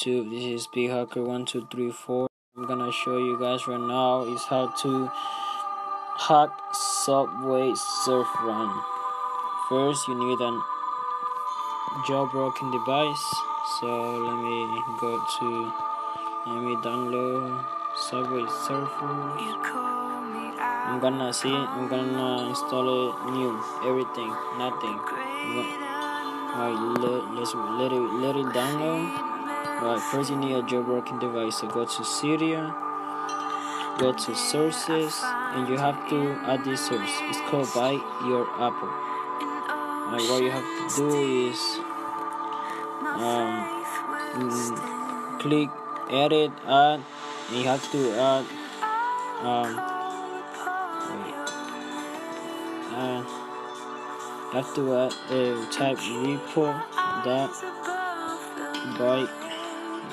YouTube. This is Big Hacker 1234. I'm gonna show you guys right now is how to hack Subway Surf Run. First, you need a jailbroken device. So let me download Subway Surfers. I'm gonna install it new, everything, nothing. Alright, let it download. Alright, first you need a jailbroken device. So go to Cydia, go to sources, and you have to add this source. It's called Buy Your Apple. Alright, what you have to do is click edit, add, and you have to add type repo dot buy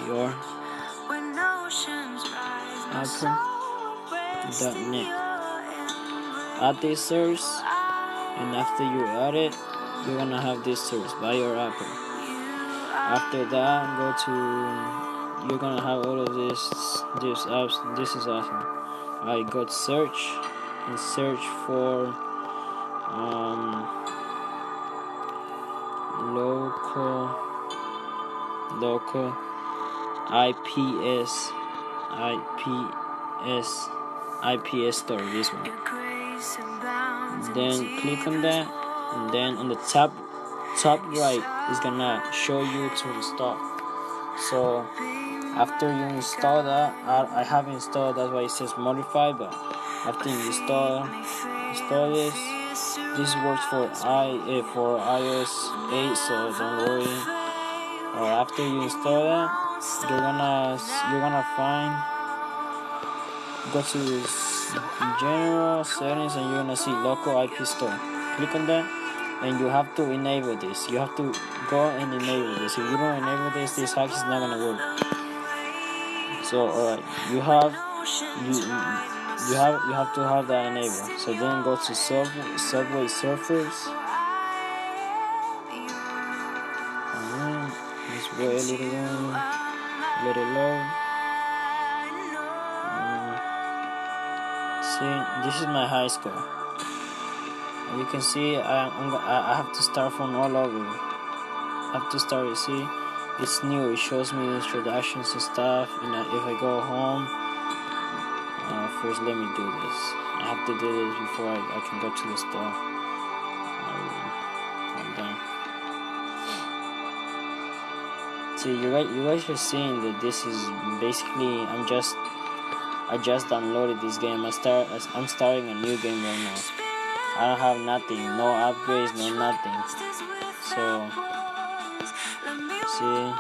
your apple.net. Add this source, and after you add it, you're gonna have this source, Buy Your Apple. After that, you're gonna have all of this apps. This is awesome. I go to search and search for local IPS store, this one. Then click on that, and then on the top right is gonna show you to install. So after you install that, I have installed, that's why it says modify, but after you install this works for iOS 8, so don't worry. After you install that, you're gonna go to general settings, and you're gonna see local IP store. Click on that, and you have to enable this. You have to go and enable this. If you don't enable this hack is not gonna work. So you have to have that enabled. So then go to Subway Surfers. Just wait a little long, let it load. See, this is my high score. You can see I have to start from all over. I have to start. See, it's new. It shows me introductions and stuff. And if I go home, first let me do this. I have to do this before I can go to the store. I'm done. See, you guys are seeing that this is basically I just downloaded this game. I'm starting a new game right now. I don't have nothing, no upgrades, no nothing. So, see,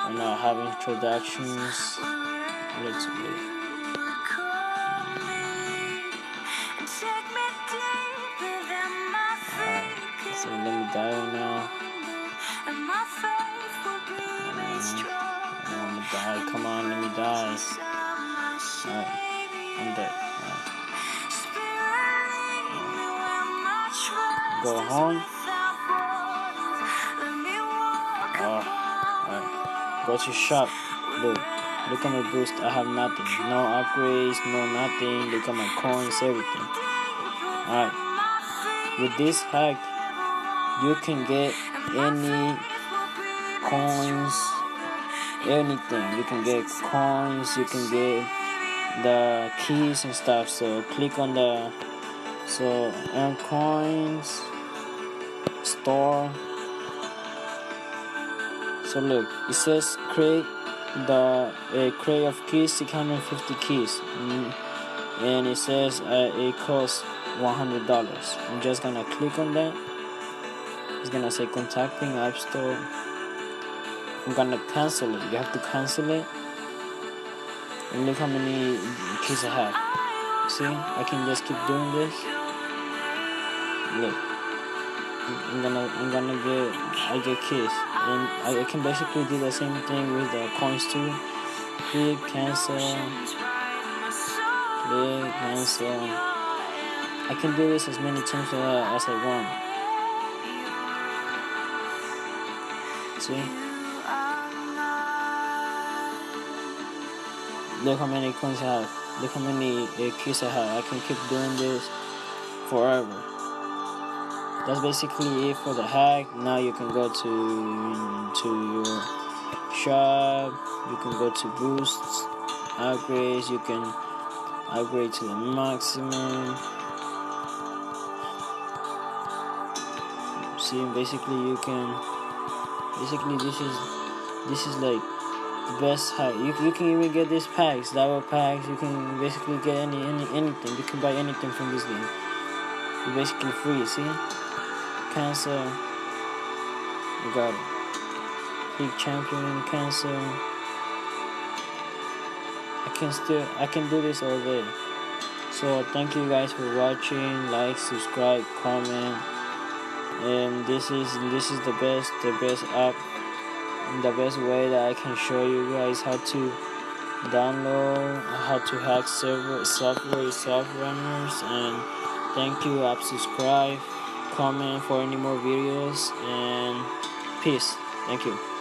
right now I have introductions. Let's play. Alright, so let me die now. I'm gonna die. Come on, let me die. Alright, I'm dead. Go home. Alright. Go to shop. Look at my boost. I have nothing. No upgrades, no nothing. Look at my coins, everything. Alright. With this hack, you can get any coins, anything. You can get coins, you can get the keys and stuff. So click on earn coins, store. So look, it says crate of keys, 650 keys, and it says it costs $100. I'm just gonna click on that. It's gonna say contacting App Store. I'm gonna cancel it. You have to cancel it. And look how many keys I have. See, I can just keep doing this. Look, I get keys, and I can basically do the same thing with the coins too. Click cancel. I can do this as many times as I want. See? Look how many coins I have. Look how many keys I have. I can keep doing this forever. That's basically it for the hack. Now you can go to your shop. You can go to boosts, upgrades. You can upgrade to the maximum. See, basically you can. Basically, this is like the best hack. You can even get these packs, double packs. You can basically get anything. You can buy anything from this game. It's basically free. See, cancel. You got it. League champion, cancel. I can do this all day. So thank you guys for watching. Like, subscribe, comment. And this is the best app, the best way that I can show you guys how to download, how to hack software runners. And thank you. Subscribe, comment for any more videos, and peace. Thank you.